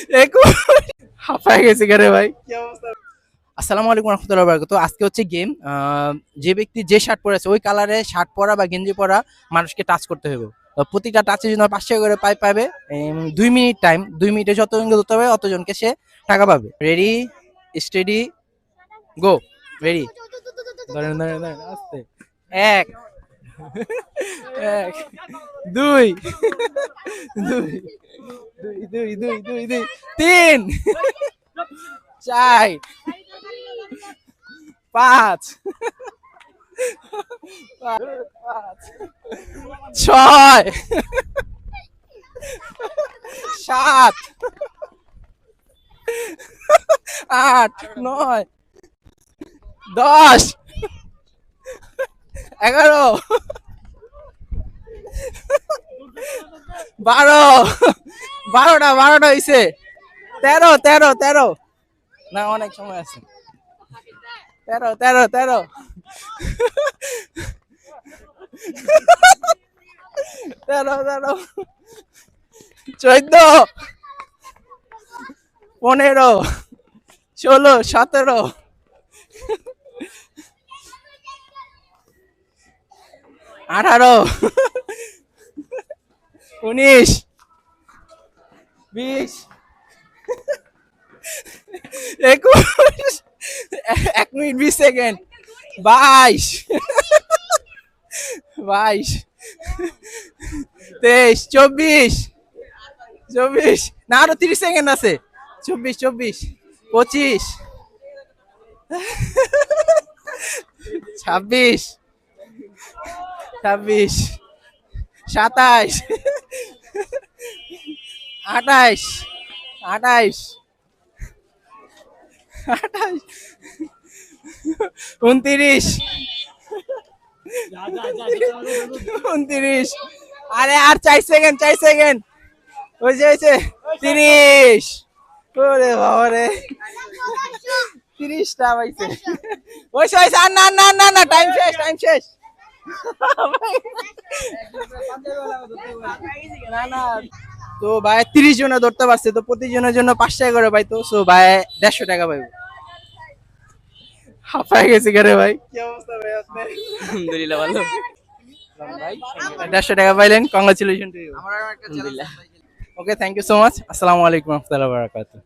21 হাঁপায় গেছি রে ভাই। কি অবস্থা? আসসালামু আলাইকুম রহমতুল্লাহ বারাকাতুহু। আজকে হচ্ছে গেম। যে ব্যক্তি যে শার্ট পরে আছে ওই কালারে শার্ট পরা বা গেঞ্জি পরা মানুষকে টাচ করতে হবে। প্রতিটা টাচের জন্য 5 টাকা করে পাবে। 2 মিনিট টাইম, 2 মিনিটে যতজনকে ধরতে হবে অতজনকে সে টাকা পাবে। রেডি, স্টেডি, গো। রেডি, ধরেন ধরেন ধরেন আস্তে। এক, এক, দুই, দুই, দুই, দুই, দুই, দুই, দুই, তিন, চার, পাঁচ, পাঁচ, ছয়, সাত, আট, নয়, 10, 11, 12টা হইছে। 13, না অনেক সময় আছে। 13, 14, 15, 16, 17, 18, 19, 20, 21, 1 মিনিট 20 সেকেন্ড, 22, 23, 24, না আরো 30 সেকেন্ড আছে। 24, 25, 26, 27, 28, 29, 29, আরে আর 4 সেকেন্ড হয়েছে 30। ওরে বাবা রে, 30টা পাইছে। হয়েছে আর না না না না, টাইম শেষ। না না, তো ভাই 30 জনে ধরতে পারছে, তো প্রতিজনের জন্য 5 টাকা করে পাইতো। সো ভাই 150 টাকা পাইবো। হাঁপায় গেছি রে ভাই। কি অবস্থা ভাই আপনার? আলহামদুলিল্লাহ ভালো। ভাই 150 টাকা পাইলেন, কংগ্রাচুলেশন টু ইউ। আলহামদুলিল্লাহ। Okay, thank you so much. আসসালামু আলাইকুম রহমতুল্লাহ বারাকাতুহু।